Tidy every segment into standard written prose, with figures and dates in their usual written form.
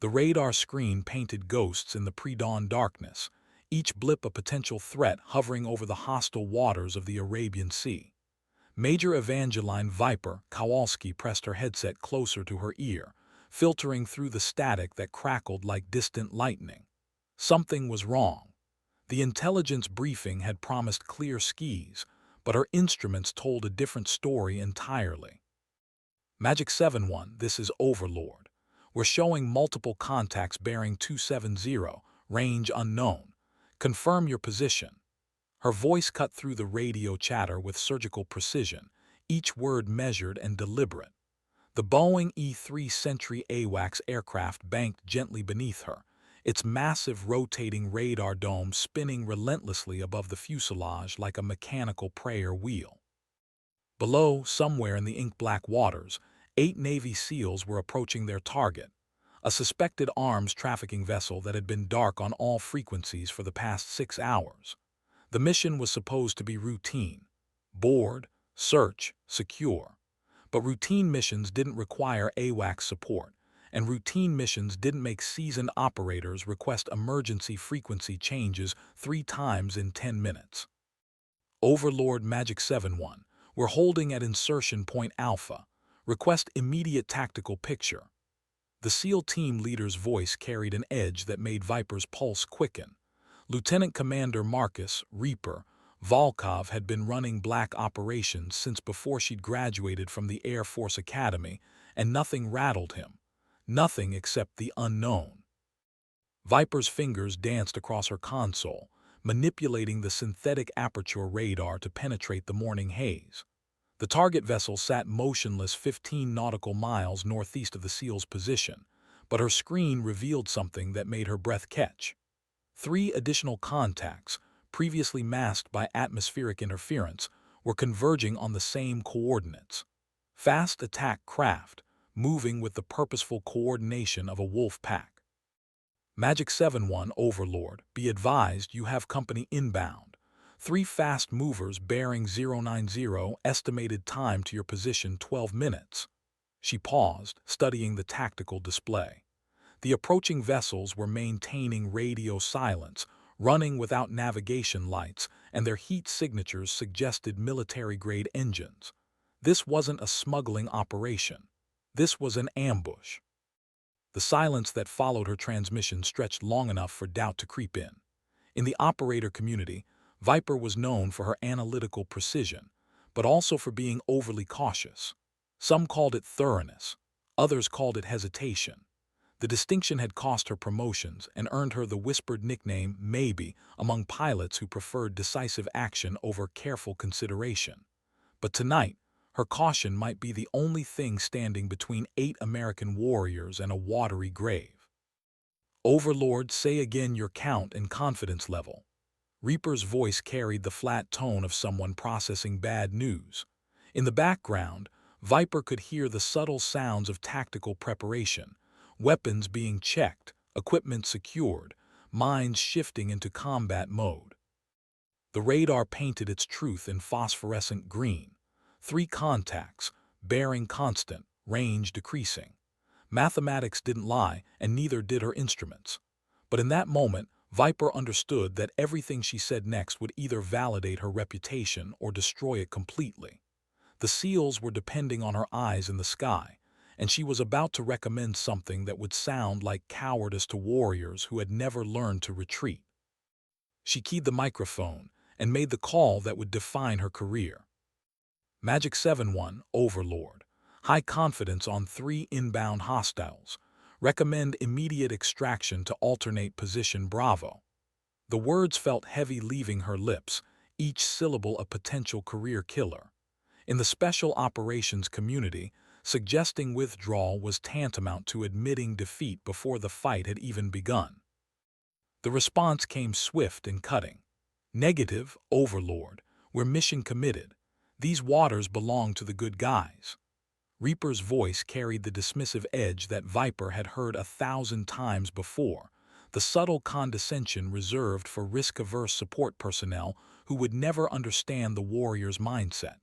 The radar screen painted ghosts in the pre-dawn darkness, each blip a potential threat hovering over the hostile waters of the Arabian Sea. Major Evangeline Viper Kowalski pressed her headset closer to her ear, filtering through the static that crackled like distant lightning. Something was wrong. The intelligence briefing had promised clear skies, but her instruments told a different story entirely. Magic 7-1, this is Overlord. We're showing multiple contacts bearing 270, range unknown. Confirm your position. Her voice cut through the radio chatter with surgical precision, each word measured and deliberate. The Boeing E-3 Sentry AWACS aircraft banked gently beneath her, its massive rotating radar dome spinning relentlessly above the fuselage like a mechanical prayer wheel. Below, somewhere in the ink-black waters, 8 Navy SEALs were approaching their target, a suspected arms trafficking vessel that had been dark on all frequencies for the past 6 hours. The mission was supposed to be routine: board, search, secure. But routine missions didn't require AWACS support, and routine missions didn't make seasoned operators request emergency frequency changes 3 times in 10 minutes. Overlord Magic 7-1, we're holding at insertion point Alpha. Request immediate tactical picture. The SEAL team leader's voice carried an edge that made Viper's pulse quicken. Lieutenant Commander Marcus Reaper Volkov had been running black operations since before she'd graduated from the Air Force Academy, and nothing rattled him. Nothing except the unknown. Viper's fingers danced across her console, manipulating the synthetic aperture radar to penetrate the morning haze. The target vessel sat motionless 15 nautical miles northeast of the SEAL's position, but her screen revealed something that made her breath catch. 3 additional contacts, previously masked by atmospheric interference, were converging on the same coordinates. Fast attack craft, moving with the purposeful coordination of a wolf pack. Magic 7-1 Overlord, be advised you have company inbound. 3 fast movers bearing 090, estimated time to your position 12 minutes. She paused, studying the tactical display. The approaching vessels were maintaining radio silence, running without navigation lights, and their heat signatures suggested military-grade engines. This wasn't a smuggling operation. This was an ambush. The silence that followed her transmission stretched long enough for doubt to creep in. In the operator community, Viper was known for her analytical precision, but also for being overly cautious. Some called it thoroughness. Others called it hesitation. The distinction had cost her promotions and earned her the whispered nickname Maybe among pilots who preferred decisive action over careful consideration. But tonight, her caution might be the only thing standing between 8 American warriors and a watery grave. Overlord, say again your count and confidence level. Reaper's voice carried the flat tone of someone processing bad news. In the background, Viper could hear the subtle sounds of tactical preparation, weapons being checked, equipment secured, minds shifting into combat mode. The radar painted its truth in phosphorescent green. 3 contacts, bearing constant, range decreasing. Mathematics didn't lie, and neither did her instruments. But in that moment, Viper understood that everything she said next would either validate her reputation or destroy it completely. The SEALs were depending on her eyes in the sky, and she was about to recommend something that would sound like cowardice to warriors who had never learned to retreat. She keyed the microphone and made the call that would define her career. Magic 7-1 Overlord. High confidence on 3 inbound hostiles. Recommend immediate extraction to alternate position Bravo. The words felt heavy leaving her lips, each syllable a potential career killer. In the special operations community, suggesting withdrawal was tantamount to admitting defeat before the fight had even begun. The response came swift and cutting. Negative, Overlord. We're mission committed. These waters belong to the good guys. Reaper's voice carried the dismissive edge that Viper had heard 1,000 times before, the subtle condescension reserved for risk-averse support personnel who would never understand the warrior's mindset.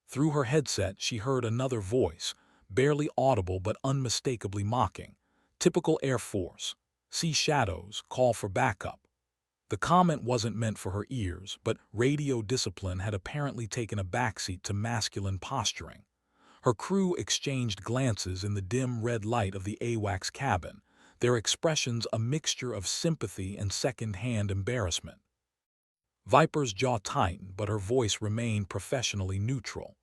Through her headset, she heard another voice, barely audible but unmistakably mocking. Typical Air Force. See shadows, call for backup. The comment wasn't meant for her ears, but radio discipline had apparently taken a backseat to masculine posturing. Her crew exchanged glances in the dim red light of the AWACS cabin, their expressions a mixture of sympathy and second-hand embarrassment. Viper's jaw tightened, but her voice remained professionally neutral.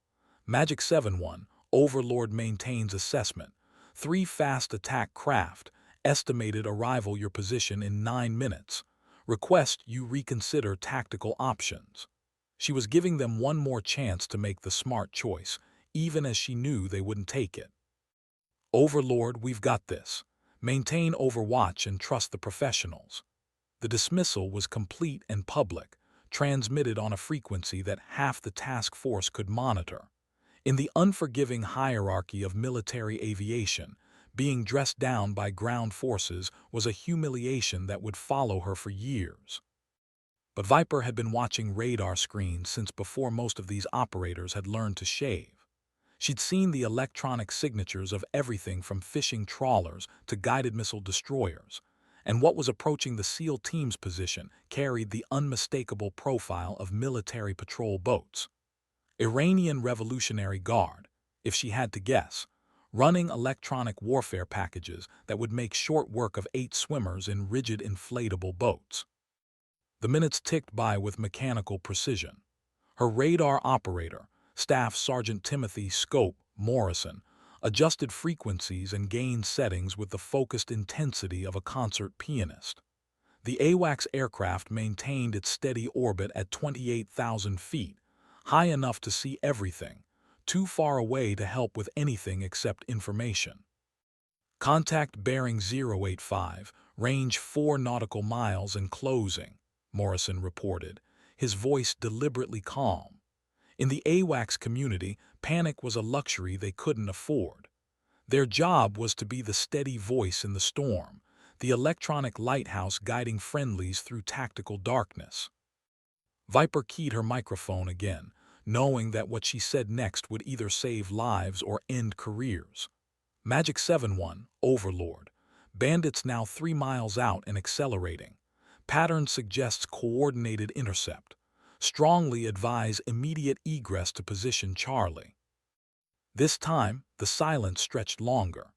Magic 7-1, Overlord maintains assessment. 3 fast attack craft, estimated arrival your position in 9 minutes. Request you reconsider tactical options. She was giving them one more chance to make the smart choice, even as she knew they wouldn't take it. Overlord, we've got this. Maintain overwatch and trust the professionals. The dismissal was complete and public, transmitted on a frequency that half the task force could monitor. In the unforgiving hierarchy of military aviation, being dressed down by ground forces was a humiliation that would follow her for years. But Viper had been watching radar screens since before most of these operators had learned to shave. She'd seen the electronic signatures of everything from fishing trawlers to guided missile destroyers, and what was approaching the SEAL team's position carried the unmistakable profile of military patrol boats. Iranian Revolutionary Guard, if she had to guess, running electronic warfare packages that would make short work of 8 swimmers in rigid inflatable boats. The minutes ticked by with mechanical precision. Her radar operator, Staff Sergeant Timothy Scope Morrison, adjusted frequencies and gained settings with the focused intensity of a concert pianist. The AWACS aircraft maintained its steady orbit at 28,000 feet, high enough to see everything, too far away to help with anything except information. Contact bearing 085, range 4 nautical miles and closing, Morrison reported, his voice deliberately calm. In the AWACS community, panic was a luxury they couldn't afford. Their job was to be the steady voice in the storm, the electronic lighthouse guiding friendlies through tactical darkness. Viper keyed her microphone again, knowing that what she said next would either save lives or end careers. Magic 7-1, Overlord. Bandits now 3 miles out and accelerating. Pattern suggests coordinated intercept. Strongly advise immediate egress to position Charlie. This time, the silence stretched longer.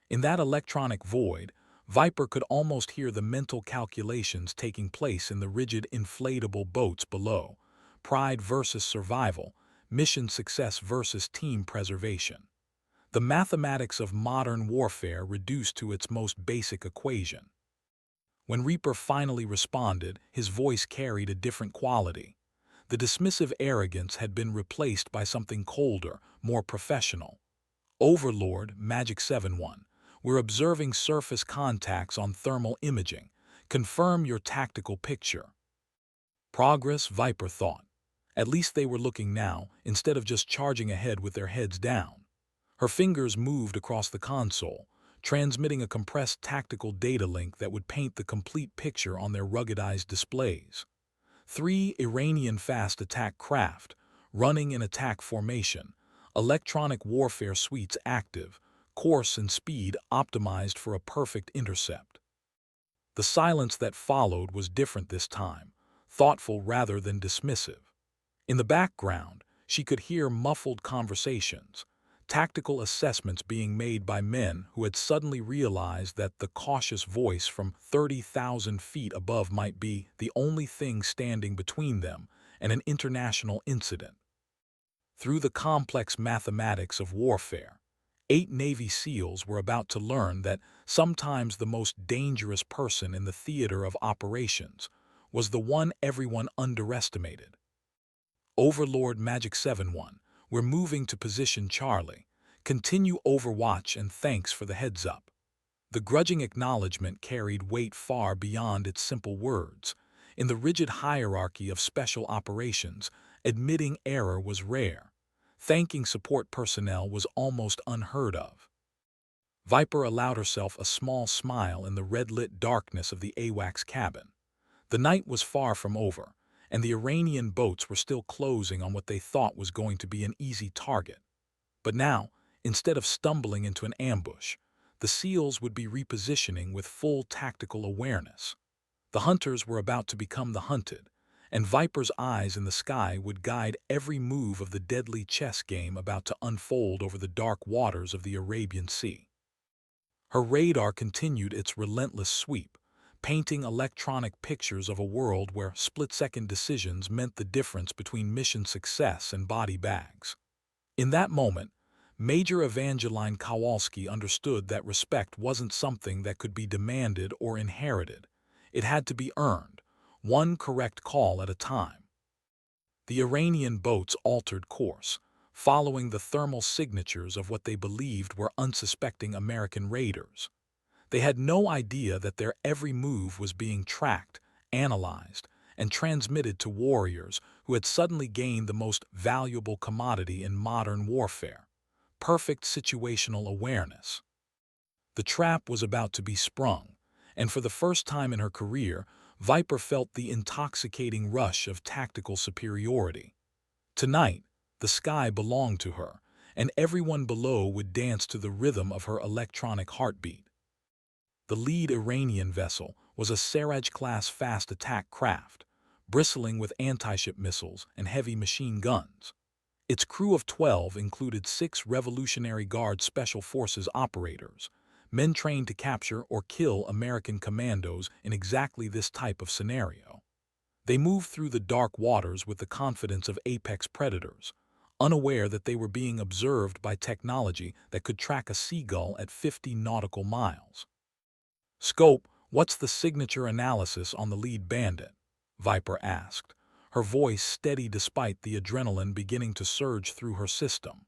In that electronic void, Viper could almost hear the mental calculations taking place in the rigid inflatable boats below. Pride versus survival, mission success versus team preservation. The mathematics of modern warfare reduced to its most basic equation. When Reaper finally responded, his voice carried a different quality. The dismissive arrogance had been replaced by something colder, more professional. Overlord, Magic 7-1, we're observing surface contacts on thermal imaging. Confirm your tactical picture. Progress, Viper thought. At least they were looking now, instead of just charging ahead with their heads down. Her fingers moved across the console, transmitting a compressed tactical data link that would paint the complete picture on their ruggedized displays. 3 Iranian fast attack craft, running in attack formation, electronic warfare suites active, course and speed optimized for a perfect intercept. The silence that followed was different this time, thoughtful rather than dismissive. In the background, she could hear muffled conversations, tactical assessments being made by men who had suddenly realized that the cautious voice from 30,000 feet above might be the only thing standing between them and an international incident. Through the complex mathematics of warfare, 8 Navy SEALs were about to learn that sometimes the most dangerous person in the theater of operations was the one everyone underestimated. Overlord Magic 7-1, we're moving to position Charlie. Continue overwatch and thanks for the heads up. The grudging acknowledgement carried weight far beyond its simple words. In the rigid hierarchy of special operations, admitting error was rare. Thanking support personnel was almost unheard of. Viper allowed herself a small smile in the red-lit darkness of the AWACS cabin. The night was far from over, and the Iranian boats were still closing on what they thought was going to be an easy target. But now, instead of stumbling into an ambush, the SEALs would be repositioning with full tactical awareness. The hunters were about to become the hunted, and Viper's eyes in the sky would guide every move of the deadly chess game about to unfold over the dark waters of the Arabian Sea. Her radar continued its relentless sweep, painting electronic pictures of a world where split-second decisions meant the difference between mission success and body bags. In that moment, Major Evangeline Kowalski understood that respect wasn't something that could be demanded or inherited. It had to be earned, one correct call at a time. The Iranian boats altered course, following the thermal signatures of what they believed were unsuspecting American raiders. They had no idea that their every move was being tracked, analyzed, and transmitted to warriors who had suddenly gained the most valuable commodity in modern warfare: perfect situational awareness. The trap was about to be sprung, and for the first time in her career, Viper felt the intoxicating rush of tactical superiority. Tonight, the sky belonged to her, and everyone below would dance to the rhythm of her electronic heartbeat. The lead Iranian vessel was a Siraj-class fast attack craft, bristling with anti-ship missiles and heavy machine guns. Its crew of 12 included 6 Revolutionary Guard Special Forces operators, men trained to capture or kill American commandos in exactly this type of scenario. They moved through the dark waters with the confidence of apex predators, unaware that they were being observed by technology that could track a seagull at 50 nautical miles. "Scope, what's the signature analysis on the lead bandit?" Viper asked, her voice steady despite the adrenaline beginning to surge through her system.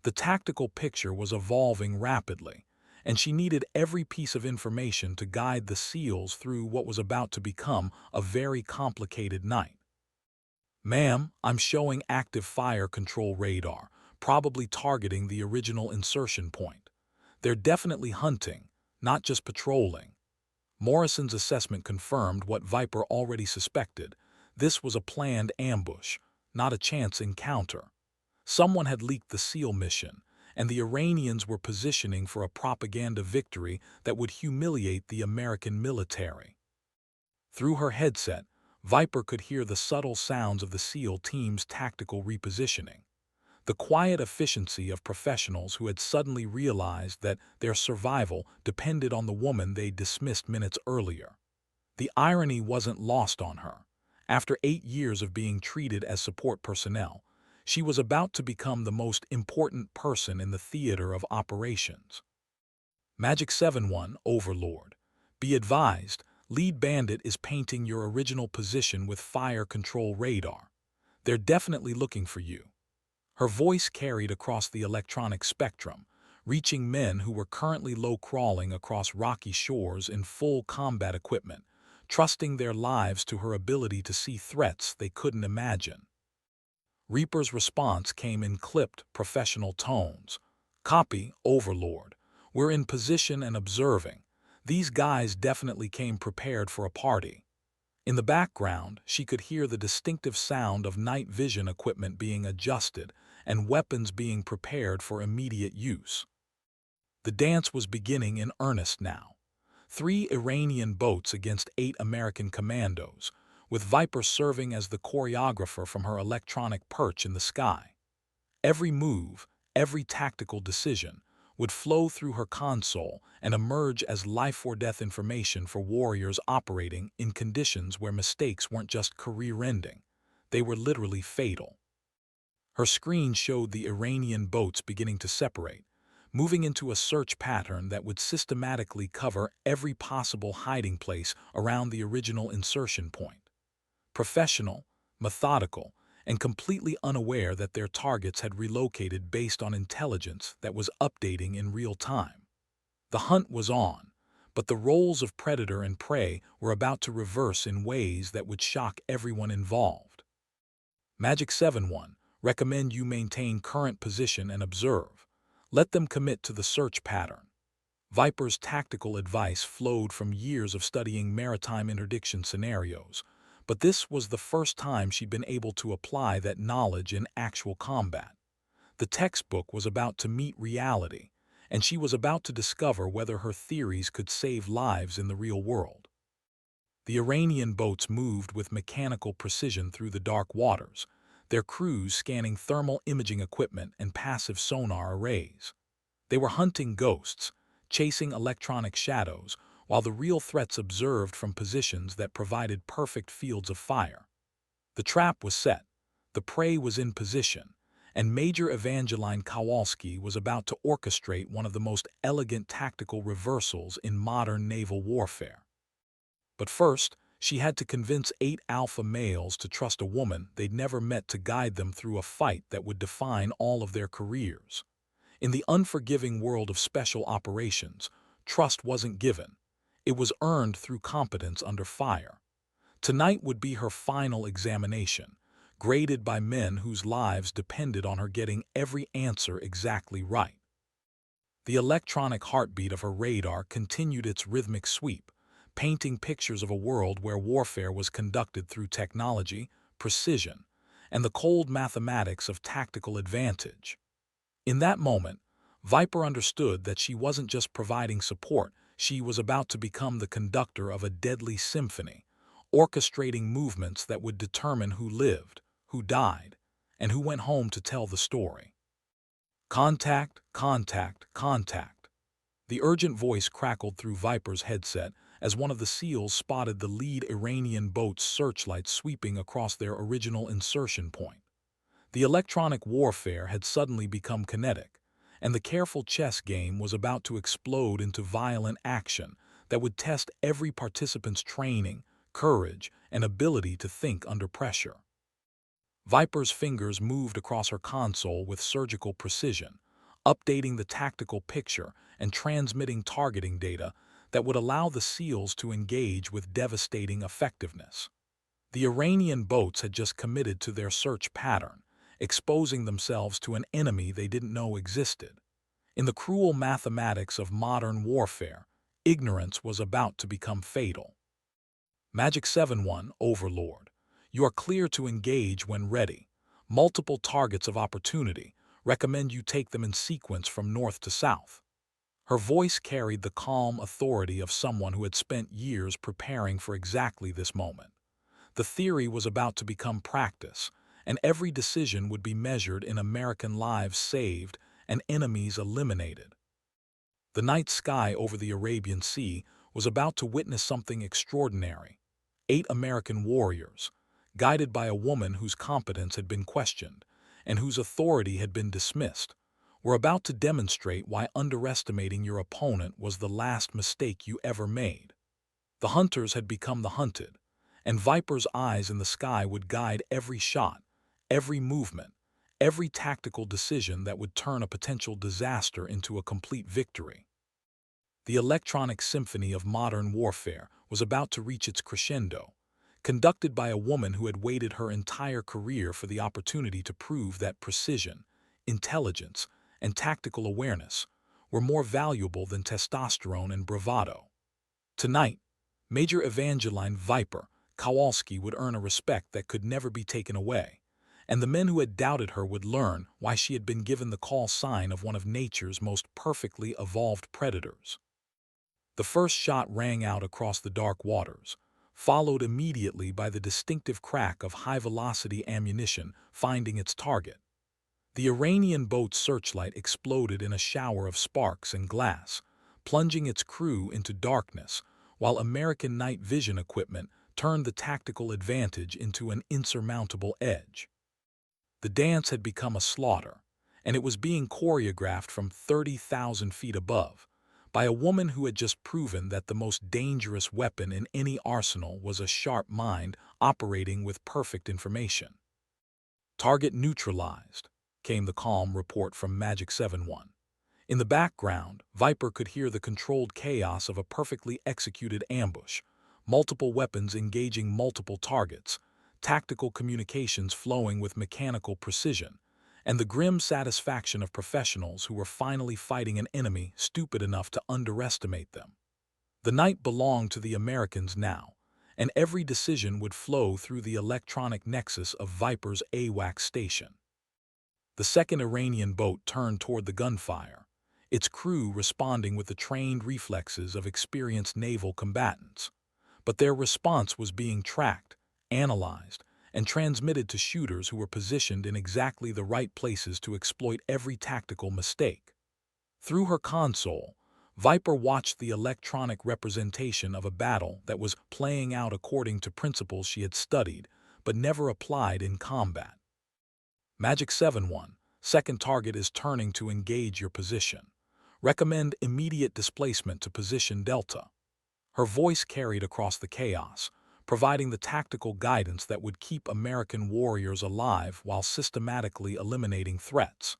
The tactical picture was evolving rapidly, and she needed every piece of information to guide the SEALs through what was about to become a very complicated night. "Ma'am, I'm showing active fire control radar, probably targeting the original insertion point. They're definitely hunting, not just patrolling." Morrison's assessment confirmed what Viper already suspected. This was a planned ambush, not a chance encounter. Someone had leaked the SEAL mission, and the Iranians were positioning for a propaganda victory that would humiliate the American military. Through her headset, Viper could hear the subtle sounds of the SEAL team's tactical repositioning, the quiet efficiency of professionals who had suddenly realized that their survival depended on the woman they dismissed minutes earlier. The irony wasn't lost on her. After 8 years of being treated as support personnel, she was about to become the most important person in the theater of operations. Magic 7-1, Overlord. Be advised, lead bandit is painting your original position with fire control radar. They're definitely looking for you. Her voice carried across the electronic spectrum, reaching men who were currently low-crawling across rocky shores in full combat equipment, trusting their lives to her ability to see threats they couldn't imagine. Reaper's response came in clipped, professional tones. "Copy, Overlord. We're in position and observing. These guys definitely came prepared for a party." In the background, she could hear the distinctive sound of night vision equipment being adjusted and weapons being prepared for immediate use. The dance was beginning in earnest now. 3 Iranian boats against 8 American commandos, with Viper serving as the choreographer from her electronic perch in the sky. Every move, every tactical decision, would flow through her console and emerge as life-or-death information for warriors operating in conditions where mistakes weren't just career-ending, they were literally fatal. Her screen showed the Iranian boats beginning to separate, moving into a search pattern that would systematically cover every possible hiding place around the original insertion point. Professional, methodical, and completely unaware that their targets had relocated based on intelligence that was updating in real time. The hunt was on, but the roles of predator and prey were about to reverse in ways that would shock everyone involved. Magic 7-1, recommend you maintain current position and observe. Let them commit to the search pattern. Viper's tactical advice flowed from years of studying maritime interdiction scenarios, but this was the first time she'd been able to apply that knowledge in actual combat. The textbook was about to meet reality, and she was about to discover whether her theories could save lives in the real world. The Iranian boats moved with mechanical precision through the dark waters, their crews scanning thermal imaging equipment and passive sonar arrays. They were hunting ghosts, chasing electronic shadows, while the real threats observed from positions that provided perfect fields of fire. The trap was set, the prey was in position, and Major Evangeline Kowalski was about to orchestrate one of the most elegant tactical reversals in modern naval warfare. But first, she had to convince 8 alpha males to trust a woman they'd never met to guide them through a fight that would define all of their careers. In the unforgiving world of special operations, trust wasn't given. It was earned through competence under fire. Tonight would be her final examination, graded by men whose lives depended on her getting every answer exactly right. The electronic heartbeat of her radar continued its rhythmic sweep, painting pictures of a world where warfare was conducted through technology, precision, and the cold mathematics of tactical advantage. In that moment, Viper understood that she wasn't just providing support, she was about to become the conductor of a deadly symphony, orchestrating movements that would determine who lived, who died, and who went home to tell the story. Contact, contact, contact. The urgent voice crackled through Viper's headset as one of the SEALs spotted the lead Iranian boat's searchlight sweeping across their original insertion point. The electronic warfare had suddenly become kinetic, and the careful chess game was about to explode into violent action that would test every participant's training, courage, and ability to think under pressure. Viper's fingers moved across her console with surgical precision, updating the tactical picture and transmitting targeting data that would allow the SEALs to engage with devastating effectiveness. The Iranian boats had just committed to their search pattern, exposing themselves to an enemy they didn't know existed. In the cruel mathematics of modern warfare, ignorance was about to become fatal. Magic 7-1, Overlord. You are clear to engage when ready. Multiple targets of opportunity. Recommend you take them in sequence from north to south. Her voice carried the calm authority of someone who had spent years preparing for exactly this moment. The theory was about to become practice, and every decision would be measured in American lives saved and enemies eliminated. The night sky over the Arabian Sea was about to witness something extraordinary. 8 American warriors, guided by a woman whose competence had been questioned and whose authority had been dismissed, were about to demonstrate why underestimating your opponent was the last mistake you ever made. The hunters had become the hunted, and Viper's eyes in the sky would guide every shot, every movement, every tactical decision that would turn a potential disaster into a complete victory. The electronic symphony of modern warfare was about to reach its crescendo, conducted by a woman who had waited her entire career for the opportunity to prove that precision, intelligence, and tactical awareness were more valuable than testosterone and bravado. Tonight, Major Evangeline Viper Kowalski would earn a respect that could never be taken away, and the men who had doubted her would learn why she had been given the call sign of one of nature's most perfectly evolved predators. The first shot rang out across the dark waters, followed immediately by the distinctive crack of high-velocity ammunition finding its target. The Iranian boat's searchlight exploded in a shower of sparks and glass, plunging its crew into darkness, while American night vision equipment turned the tactical advantage into an insurmountable edge. The dance had become a slaughter, and it was being choreographed from 30,000 feet above, by a woman who had just proven that the most dangerous weapon in any arsenal was a sharp mind operating with perfect information. Target neutralized, came the calm report from Magic 7-1. In the background, Viper could hear the controlled chaos of a perfectly executed ambush, multiple weapons engaging multiple targets, tactical communications flowing with mechanical precision, and the grim satisfaction of professionals who were finally fighting an enemy stupid enough to underestimate them. The night belonged to the Americans now, and every decision would flow through the electronic nexus of Viper's AWACS station. The second Iranian boat turned toward the gunfire, its crew responding with the trained reflexes of experienced naval combatants. But their response was being tracked, analyzed, and transmitted to shooters who were positioned in exactly the right places to exploit every tactical mistake. Through her console, Viper watched the electronic representation of a battle that was playing out according to principles she had studied, but never applied in combat. Magic 7-1. Second target is turning to engage your position. Recommend immediate displacement to position Delta. Her voice carried across the chaos, providing the tactical guidance that would keep American warriors alive while systematically eliminating threats.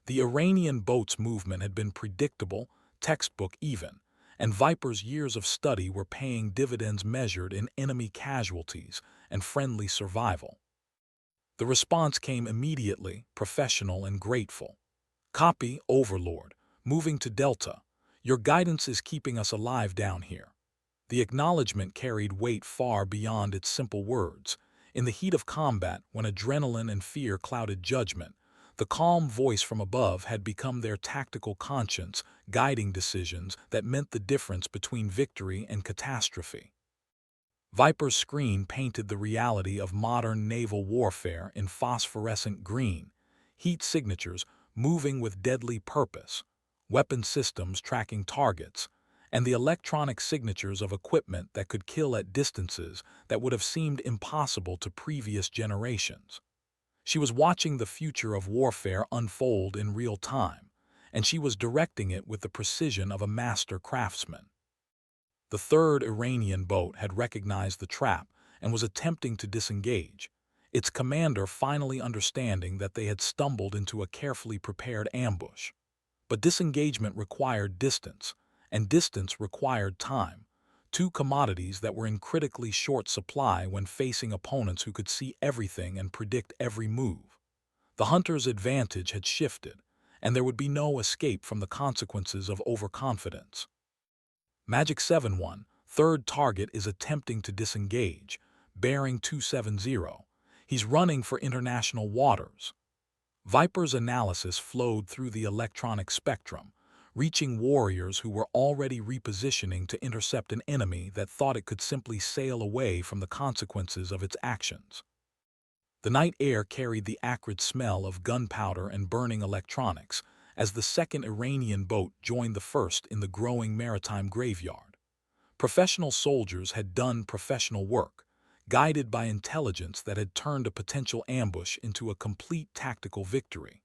The Iranian boat's movement had been predictable, textbook even, and Viper's years of study were paying dividends measured in enemy casualties and friendly survival. The response came immediately, professional and grateful. Copy, Overlord. Moving to Delta. Your guidance is keeping us alive down here. The acknowledgement carried weight far beyond its simple words. In the heat of combat, when adrenaline and fear clouded judgment, the calm voice from above had become their tactical conscience, guiding decisions that meant the difference between victory and catastrophe. Viper's screen painted the reality of modern naval warfare in phosphorescent green, heat signatures moving with deadly purpose, weapon systems tracking targets, and the electronic signatures of equipment that could kill at distances that would have seemed impossible to previous generations. She was watching the future of warfare unfold in real time, and she was directing it with the precision of a master craftsman. The third Iranian boat had recognized the trap and was attempting to disengage, its commander finally understanding that they had stumbled into a carefully prepared ambush. But disengagement required distance, and distance required time, two commodities that were in critically short supply when facing opponents who could see everything and predict every move. The hunter's advantage had shifted, and there would be no escape from the consequences of overconfidence. Magic 7-1, third target is attempting to disengage, bearing 270. He's running for international waters. Viper's analysis flowed through the electronic spectrum, reaching warriors who were already repositioning to intercept an enemy that thought it could simply sail away from the consequences of its actions. The night air carried the acrid smell of gunpowder and burning electronics as the second Iranian boat joined the first in the growing maritime graveyard. Professional soldiers had done professional work, guided by intelligence that had turned a potential ambush into a complete tactical victory.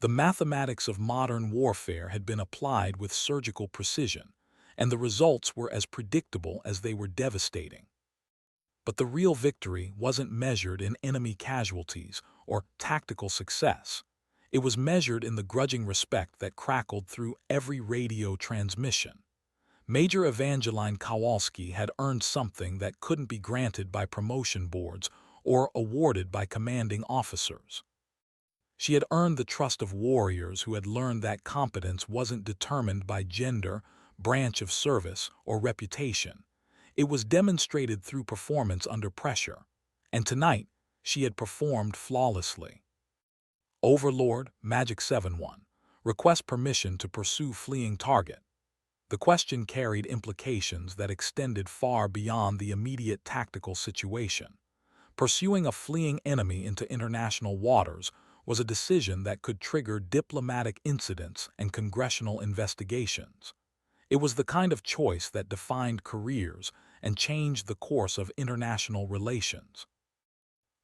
The mathematics of modern warfare had been applied with surgical precision, and the results were as predictable as they were devastating. But the real victory wasn't measured in enemy casualties or tactical success. It was measured in the grudging respect that crackled through every radio transmission. Major Evangeline Kowalski had earned something that couldn't be granted by promotion boards or awarded by commanding officers. She had earned the trust of warriors who had learned that competence wasn't determined by gender, branch of service, or reputation. It was demonstrated through performance under pressure, and tonight she had performed flawlessly. Overlord, Magic 7-1. Request permission to pursue fleeing target. The question carried implications that extended far beyond the immediate tactical situation. Pursuing a fleeing enemy into international waters was a decision that could trigger diplomatic incidents and congressional investigations. It was the kind of choice that defined careers and changed the course of international relations.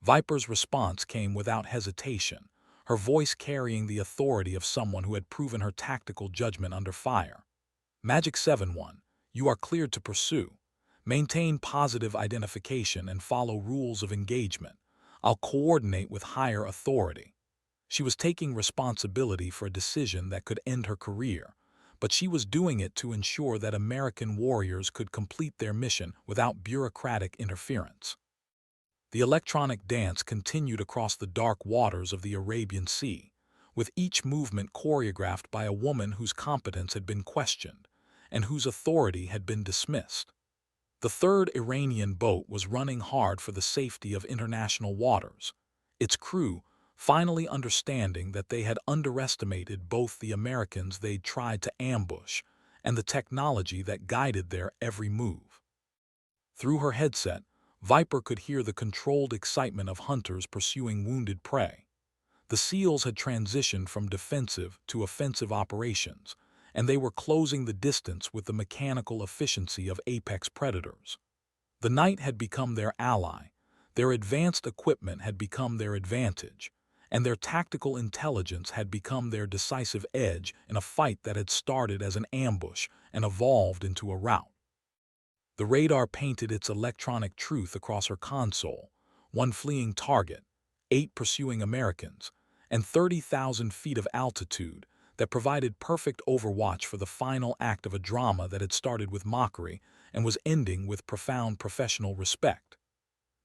Viper's response came without hesitation, her voice carrying the authority of someone who had proven her tactical judgment under fire. Magic 7-1, you are cleared to pursue. Maintain positive identification and follow rules of engagement. I'll coordinate with higher authority. She was taking responsibility for a decision that could end her career, but she was doing it to ensure that American warriors could complete their mission without bureaucratic interference. The electronic dance continued across the dark waters of the Arabian Sea, with each movement choreographed by a woman whose competence had been questioned and whose authority had been dismissed. The third Iranian boat was running hard for the safety of international waters, its crew finally understanding that they had underestimated both the Americans they'd tried to ambush and the technology that guided their every move. Through her headset, Viper could hear the controlled excitement of hunters pursuing wounded prey. The SEALs had transitioned from defensive to offensive operations, and they were closing the distance with the mechanical efficiency of apex predators. The night had become their ally, their advanced equipment had become their advantage, and their tactical intelligence had become their decisive edge in a fight that had started as an ambush and evolved into a rout. The radar painted its electronic truth across her console: one fleeing target, 8 pursuing Americans, and 30,000 feet of altitude that provided perfect overwatch for the final act of a drama that had started with mockery and was ending with profound professional respect.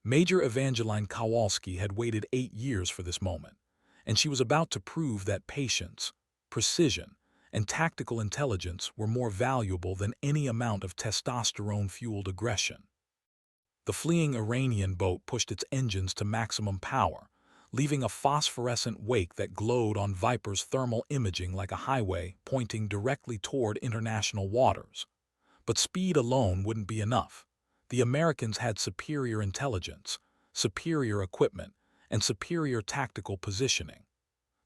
Major Evangeline Kowalski had waited 8 years for this moment, and she was about to prove that patience, precision, and tactical intelligence were more valuable than any amount of testosterone-fueled aggression. The fleeing Iranian boat pushed its engines to maximum power, leaving a phosphorescent wake that glowed on Viper's thermal imaging like a highway pointing directly toward international waters. But speed alone wouldn't be enough. The Americans had superior intelligence, superior equipment, and superior tactical positioning.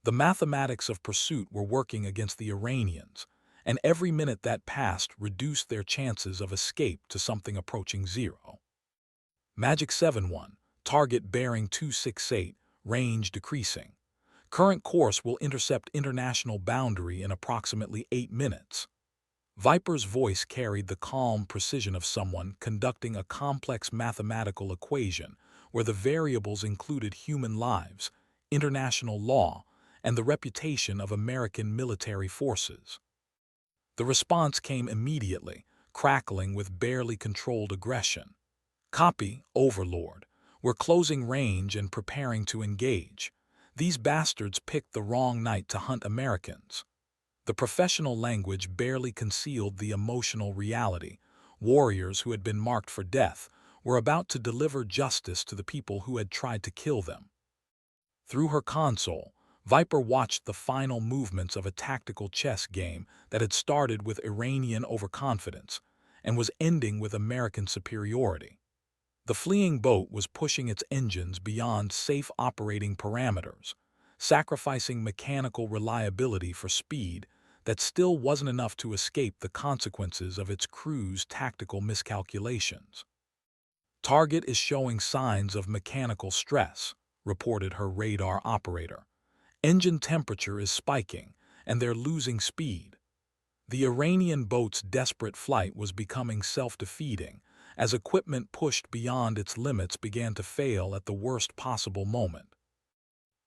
The mathematics of pursuit were working against the Iranians, and every minute that passed reduced their chances of escape to something approaching zero. Magic 7-1, target bearing 268, range decreasing. Current course will intercept international boundary in approximately 8 minutes. Viper's voice carried the calm precision of someone conducting a complex mathematical equation where the variables included human lives, international law, and the reputation of American military forces. The response came immediately, crackling with barely controlled aggression. Copy, Overlord. We're closing range and preparing to engage. These bastards picked the wrong night to hunt Americans. The professional language barely concealed the emotional reality. Warriors who had been marked for death were about to deliver justice to the people who had tried to kill them. Through her console, Viper watched the final movements of a tactical chess game that had started with Iranian overconfidence and was ending with American superiority. The fleeing boat was pushing its engines beyond safe operating parameters, sacrificing mechanical reliability for speed that still wasn't enough to escape the consequences of its crew's tactical miscalculations. Target is showing signs of mechanical stress, reported her radar operator. Engine temperature is spiking, and they're losing speed. The Iranian boat's desperate flight was becoming self-defeating, as equipment pushed beyond its limits began to fail at the worst possible moment.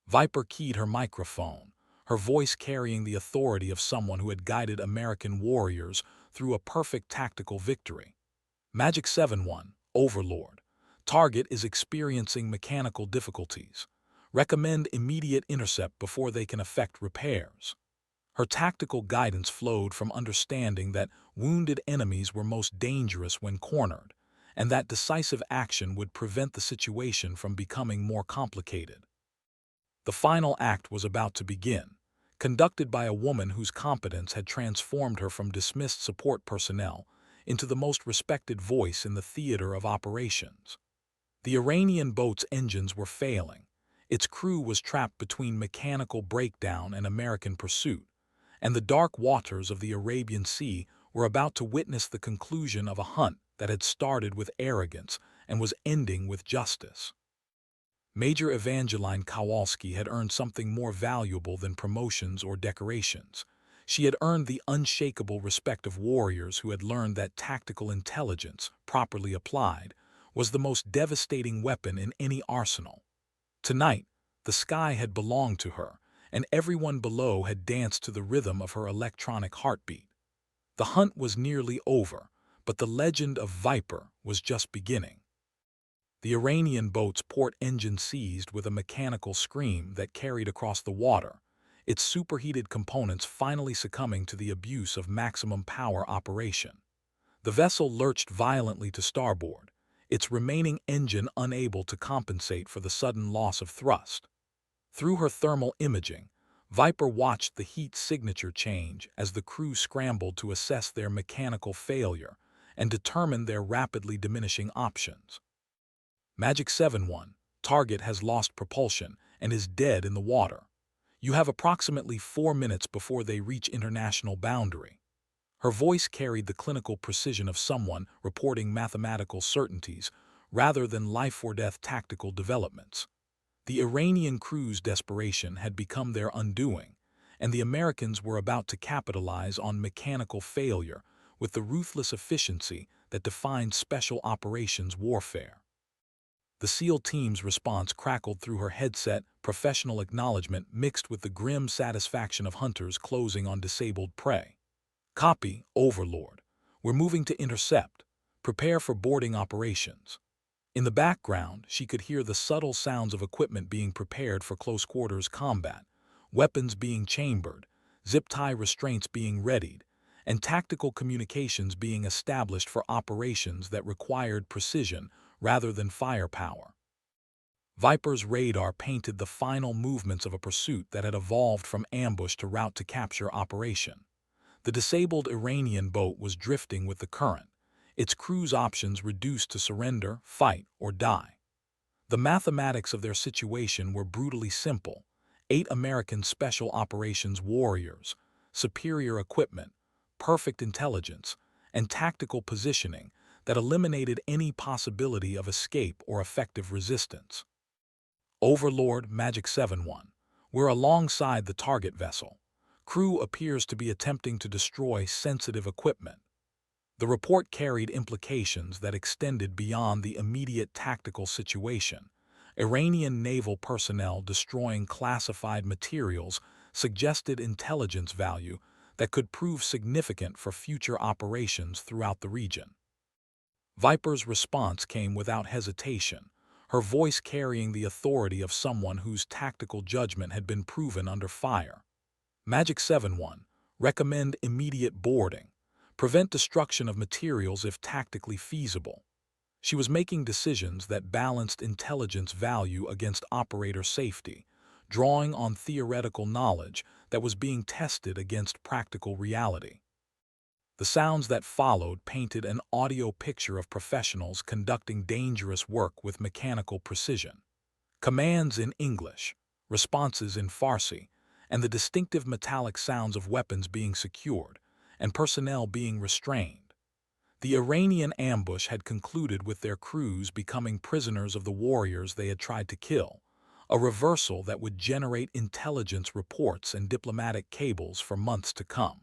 Viper keyed her microphone, her voice carrying the authority of someone who had guided American warriors through a perfect tactical victory. Magic 7-1, Overlord. Target is experiencing mechanical difficulties. Recommend immediate intercept before they can effect repairs. Her tactical guidance flowed from understanding that wounded enemies were most dangerous when cornered, and that decisive action would prevent the situation from becoming more complicated. The final act was about to begin, conducted by a woman whose competence had transformed her from dismissed support personnel into the most respected voice in the theater of operations. The Iranian boat's engines were failing, its crew was trapped between mechanical breakdown and American pursuit, and the dark waters of the Arabian Sea were about to witness the conclusion of a hunt that had started with arrogance and was ending with justice. Major Evangeline Kowalski had earned something more valuable than promotions or decorations. She had earned the unshakable respect of warriors who had learned that tactical intelligence, properly applied, was the most devastating weapon in any arsenal. Tonight, the sky had belonged to her, and everyone below had danced to the rhythm of her electronic heartbeat. The hunt was nearly over, but the legend of Viper was just beginning. The Iranian boat's port engine seized with a mechanical scream that carried across the water, its superheated components finally succumbing to the abuse of maximum power operation. The vessel lurched violently to starboard, its remaining engine unable to compensate for the sudden loss of thrust. Through her thermal imaging, Viper watched the heat signature change as the crew scrambled to assess their mechanical failure and determine their rapidly diminishing options. Magic 7-1, target has lost propulsion and is dead in the water. You have approximately 4 minutes before they reach international boundary. Her voice carried the clinical precision of someone reporting mathematical certainties rather than life-or-death tactical developments. The Iranian crew's desperation had become their undoing, and the Americans were about to capitalize on mechanical failure with the ruthless efficiency that defined special operations warfare. The SEAL team's response crackled through her headset, professional acknowledgement mixed with the grim satisfaction of hunters closing on disabled prey. Copy, Overlord. We're moving to intercept. Prepare for boarding operations. In the background, she could hear the subtle sounds of equipment being prepared for close-quarters combat, weapons being chambered, zip-tie restraints being readied, and tactical communications being established for operations that required precision rather than firepower. Viper's radar painted the final movements of a pursuit that had evolved from ambush to route to capture operation. The disabled Iranian boat was drifting with the current, its crew's options reduced to surrender, fight, or die. The mathematics of their situation were brutally simple: 8 American Special Operations warriors, superior equipment, perfect intelligence, and tactical positioning that eliminated any possibility of escape or effective resistance. Overlord Magic 7-1. We're alongside the target vessel. Crew appears to be attempting to destroy sensitive equipment. The report carried implications that extended beyond the immediate tactical situation. Iranian naval personnel destroying classified materials suggested intelligence value that could prove significant for future operations throughout the region. Viper's response came without hesitation, her voice carrying the authority of someone whose tactical judgment had been proven under fire. Magic 7-1. Recommend immediate boarding. Prevent destruction of materials if tactically feasible. She was making decisions that balanced intelligence value against operator safety, drawing on theoretical knowledge that was being tested against practical reality. The sounds that followed painted an audio picture of professionals conducting dangerous work with mechanical precision. Commands in English, responses in Farsi, and the distinctive metallic sounds of weapons being secured and personnel being restrained. The Iranian ambush had concluded with their crews becoming prisoners of the warriors they had tried to kill, a reversal that would generate intelligence reports and diplomatic cables for months to come.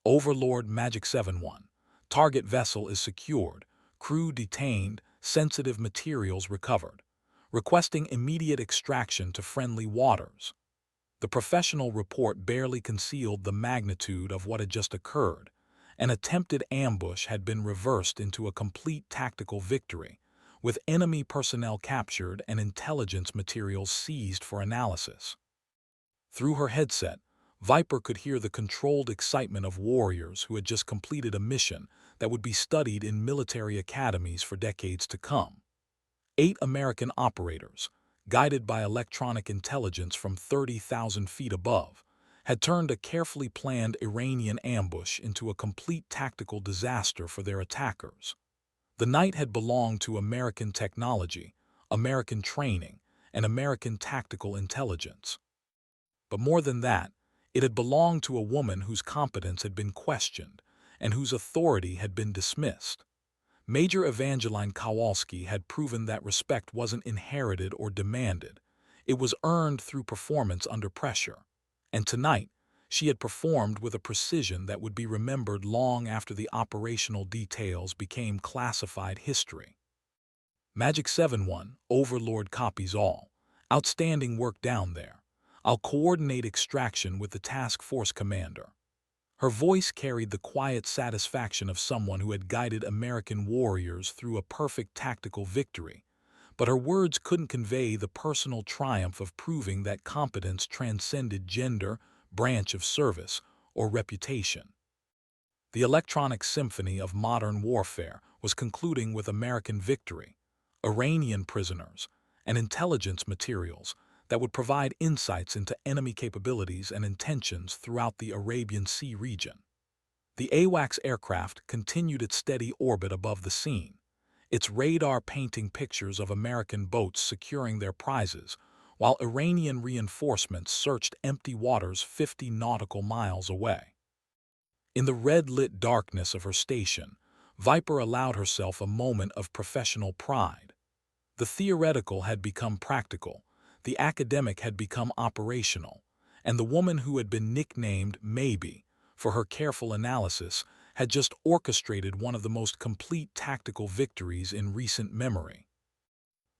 Overlord Magic 7-1. Target vessel is secured, crew detained, sensitive materials recovered. Requesting immediate extraction to friendly waters. The professional report barely concealed the magnitude of what had just occurred. An attempted ambush had been reversed into a complete tactical victory, with enemy personnel captured and intelligence materials seized for analysis. Through her headset, Viper could hear the controlled excitement of warriors who had just completed a mission that would be studied in military academies for decades to come. 8 American operators, guided by electronic intelligence from 30,000 feet above, had turned a carefully planned Iranian ambush into a complete tactical disaster for their attackers. The night had belonged to American technology, American training, and American tactical intelligence. But more than that, it had belonged to a woman whose competence had been questioned and whose authority had been dismissed. Major Evangeline Kowalski had proven that respect wasn't inherited or demanded. It was earned through performance under pressure. And tonight, she had performed with a precision that would be remembered long after the operational details became classified history. Magic 7-1, Overlord copies all. Outstanding work down there. I'll coordinate extraction with the task force commander. Her voice carried the quiet satisfaction of someone who had guided American warriors through a perfect tactical victory, but her words couldn't convey the personal triumph of proving that competence transcended gender, branch of service, or reputation. The electronic symphony of modern warfare was concluding with American victory, Iranian prisoners, and intelligence materials that would provide insights into enemy capabilities and intentions throughout the Arabian Sea region. The AWACS aircraft continued its steady orbit above the scene, its radar painting pictures of American boats securing their prizes, while Iranian reinforcements searched empty waters 50 nautical miles away. In the red-lit darkness of her station, Viper allowed herself a moment of professional pride. The theoretical had become practical, the academic had become operational, and the woman who had been nicknamed Maybe for her careful analysis had just orchestrated one of the most complete tactical victories in recent memory.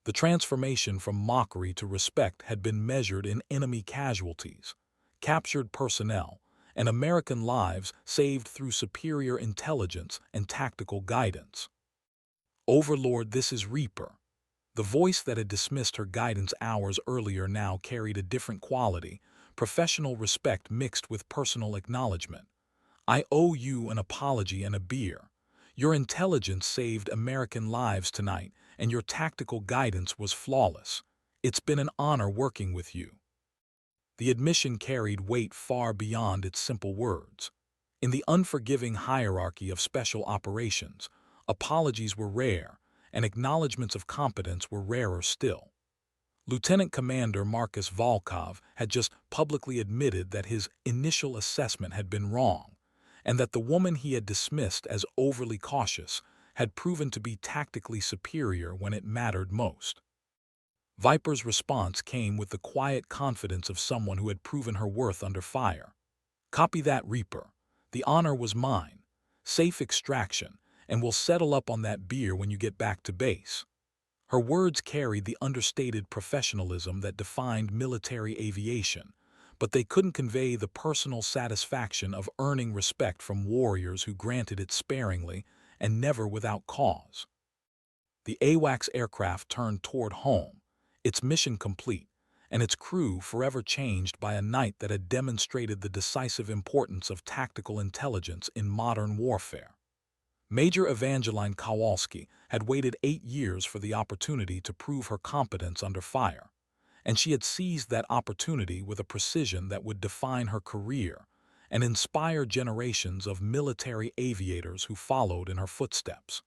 The transformation from mockery to respect had been measured in enemy casualties, captured personnel, and American lives saved through superior intelligence and tactical guidance. Overlord, this is Reaper. The voice that had dismissed her guidance hours earlier now carried a different quality, professional respect mixed with personal acknowledgement. I owe you an apology and a beer. Your intelligence saved American lives tonight, and your tactical guidance was flawless. It's been an honor working with you. The admission carried weight far beyond its simple words. In the unforgiving hierarchy of special operations, apologies were rare, and acknowledgments of competence were rarer still. Lieutenant Commander Marcus Volkov had just publicly admitted that his initial assessment had been wrong, and that the woman he had dismissed as overly cautious had proven to be tactically superior when it mattered most. Viper's response came with the quiet confidence of someone who had proven her worth under fire. Copy that, Reaper. The honor was mine. Safe extraction, and we'll settle up on that beer when you get back to base. Her words carried the understated professionalism that defined military aviation, but they couldn't convey the personal satisfaction of earning respect from warriors who granted it sparingly and never without cause. The AWACS aircraft turned toward home, its mission complete, and its crew forever changed by a night that had demonstrated the decisive importance of tactical intelligence in modern warfare. Major Evangeline Kowalski had waited 8 years for the opportunity to prove her competence under fire, and she had seized that opportunity with a precision that would define her career and inspire generations of military aviators who followed in her footsteps.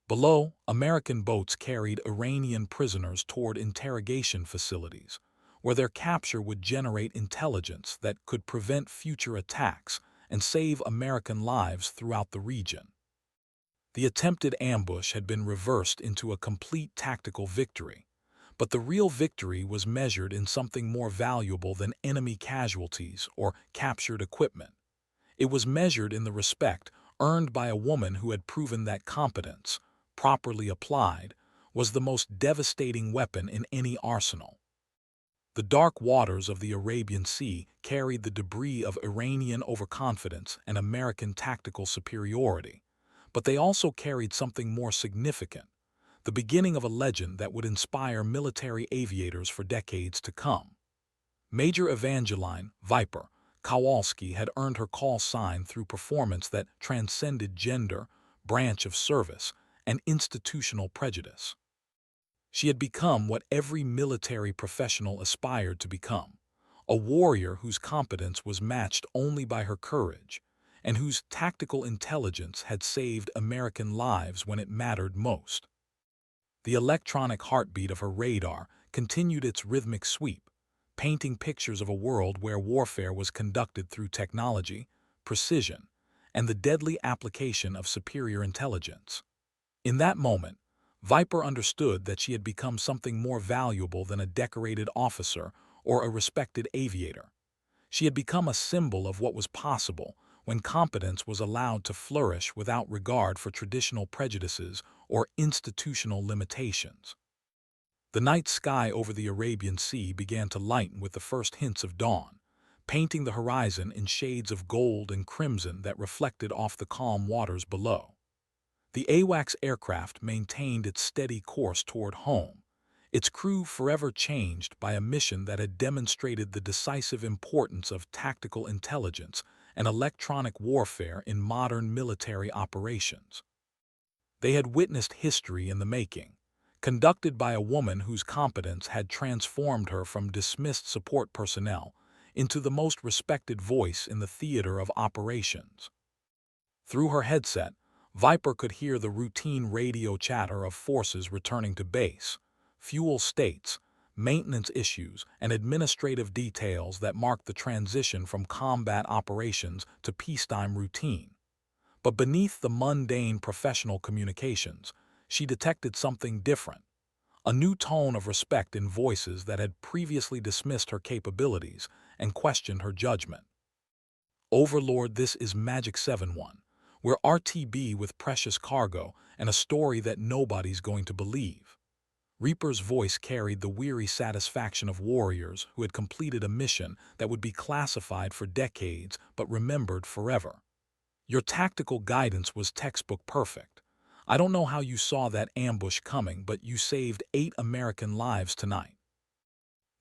Below, American boats carried Iranian prisoners toward interrogation facilities, where their capture would generate intelligence that could prevent future attacks and save American lives throughout the region. The attempted ambush had been reversed into a complete tactical victory, but the real victory was measured in something more valuable than enemy casualties or captured equipment. It was measured in the respect earned by a woman who had proven that competence, properly applied, was the most devastating weapon in any arsenal. The dark waters of the Arabian Sea carried the debris of Iranian overconfidence and American tactical superiority, but they also carried something more significant, the beginning of a legend that would inspire military aviators for decades to come. Major Evangeline Viper Kowalski had earned her call sign through performance that transcended gender, branch of service, and institutional prejudice. She had become what every military professional aspired to become, a warrior whose competence was matched only by her courage, and whose tactical intelligence had saved American lives when it mattered most. The electronic heartbeat of her radar continued its rhythmic sweep, painting pictures of a world where warfare was conducted through technology, precision, and the deadly application of superior intelligence. In that moment, Viper understood that she had become something more valuable than a decorated officer or a respected aviator. She had become a symbol of what was possible when competence was allowed to flourish without regard for traditional prejudices or institutional limitations. The night sky over the Arabian Sea began to lighten with the first hints of dawn, painting the horizon in shades of gold and crimson that reflected off the calm waters below. The AWACS aircraft maintained its steady course toward home, its crew forever changed by a mission that had demonstrated the decisive importance of tactical intelligence and electronic warfare in modern military operations. They had witnessed history in the making, conducted by a woman whose competence had transformed her from dismissed support personnel into the most respected voice in the theater of operations. Through her headset, Viper could hear the routine radio chatter of forces returning to base, fuel states, maintenance issues, and administrative details that marked the transition from combat operations to peacetime routine. But beneath the mundane professional communications, she detected something different, a new tone of respect in voices that had previously dismissed her capabilities and questioned her judgment. Overlord, this is Magic 7-1. We're RTB with precious cargo and a story that nobody's going to believe. Reaper's voice carried the weary satisfaction of warriors who had completed a mission that would be classified for decades but remembered forever. Your tactical guidance was textbook perfect. I don't know how you saw that ambush coming, but you saved 8 American lives tonight.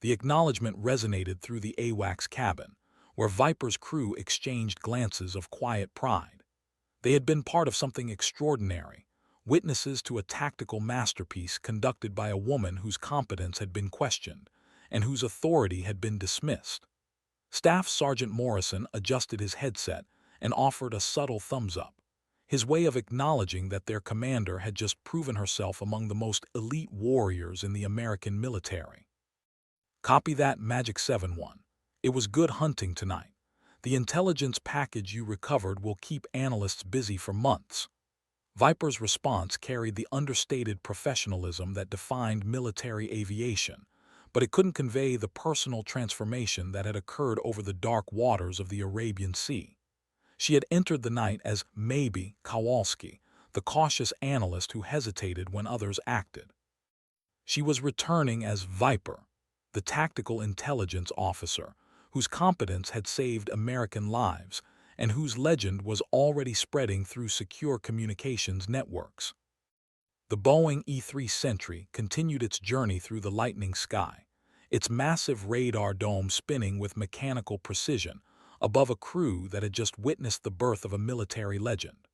The acknowledgement resonated through the AWACS cabin, where Viper's crew exchanged glances of quiet pride. They had been part of something extraordinary, witnesses to a tactical masterpiece conducted by a woman whose competence had been questioned and whose authority had been dismissed. Staff Sergeant Morrison adjusted his headset and offered a subtle thumbs-up, his way of acknowledging that their commander had just proven herself among the most elite warriors in the American military. Copy that, Magic 7-1. It was good hunting tonight. The intelligence package you recovered will keep analysts busy for months. Viper's response carried the understated professionalism that defined military aviation, but it couldn't convey the personal transformation that had occurred over the dark waters of the Arabian Sea. She had entered the night as maybe Kowalski, the cautious analyst who hesitated when others acted. She was returning as Viper, the tactical intelligence officer, whose competence had saved American lives and whose legend was already spreading through secure communications networks. The Boeing E-3 Sentry continued its journey through the lightning sky, its massive radar dome spinning with mechanical precision above a crew that had just witnessed the birth of a military legend.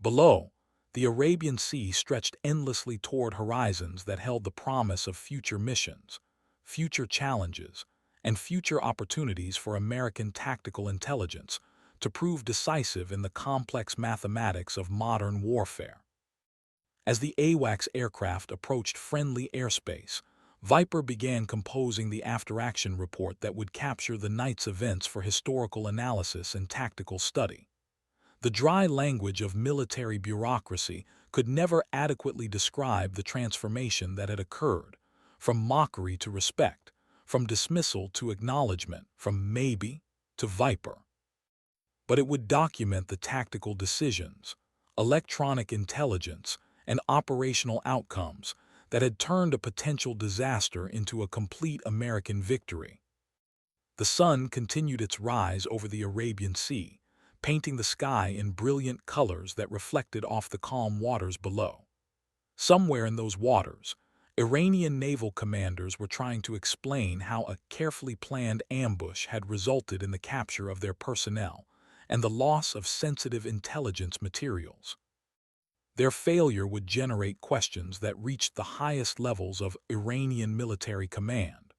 Below, the Arabian Sea stretched endlessly toward horizons that held the promise of future missions, future challenges, and future opportunities for American tactical intelligence to prove decisive in the complex mathematics of modern warfare. As the AWACS aircraft approached friendly airspace, Viper began composing the after-action report that would capture the night's events for historical analysis and tactical study. The dry language of military bureaucracy could never adequately describe the transformation that had occurred, from mockery to respect, from dismissal to acknowledgement, from maybe to Viper. But it would document the tactical decisions, electronic intelligence, and operational outcomes that had turned a potential disaster into a complete American victory. The sun continued its rise over the Arabian Sea, painting the sky in brilliant colors that reflected off the calm waters below. Somewhere in those waters, Iranian naval commanders were trying to explain how a carefully planned ambush had resulted in the capture of their personnel and the loss of sensitive intelligence materials. Their failure would generate questions that reached the highest levels of Iranian military command,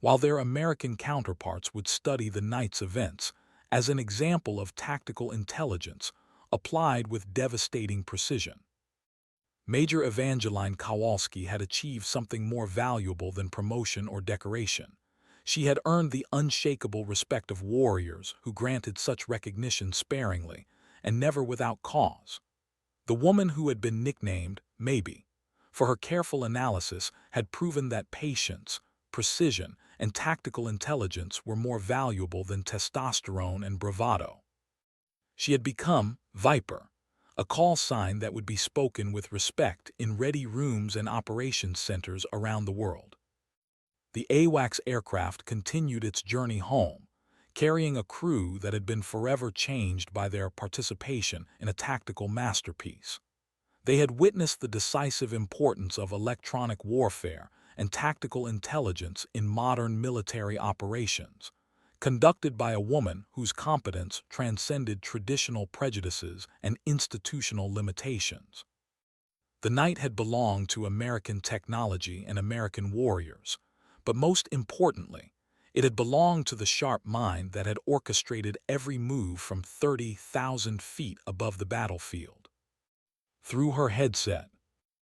while their American counterparts would study the night's events as an example of tactical intelligence applied with devastating precision. Major Evangeline Kowalski had achieved something more valuable than promotion or decoration. She had earned the unshakable respect of warriors who granted such recognition sparingly and never without cause. The woman who had been nicknamed Maybe for her careful analysis had proven that patience, precision, and tactical intelligence were more valuable than testosterone and bravado. She had become Viper, a call sign that would be spoken with respect in ready rooms and operations centers around the world. The AWACS aircraft continued its journey home, carrying a crew that had been forever changed by their participation in a tactical masterpiece. They had witnessed the decisive importance of electronic warfare and tactical intelligence in modern military operations, conducted by a woman whose competence transcended traditional prejudices and institutional limitations. The night had belonged to American technology and American warriors, but most importantly, it had belonged to the sharp mind that had orchestrated every move from 30,000 feet above the battlefield. Through her headset,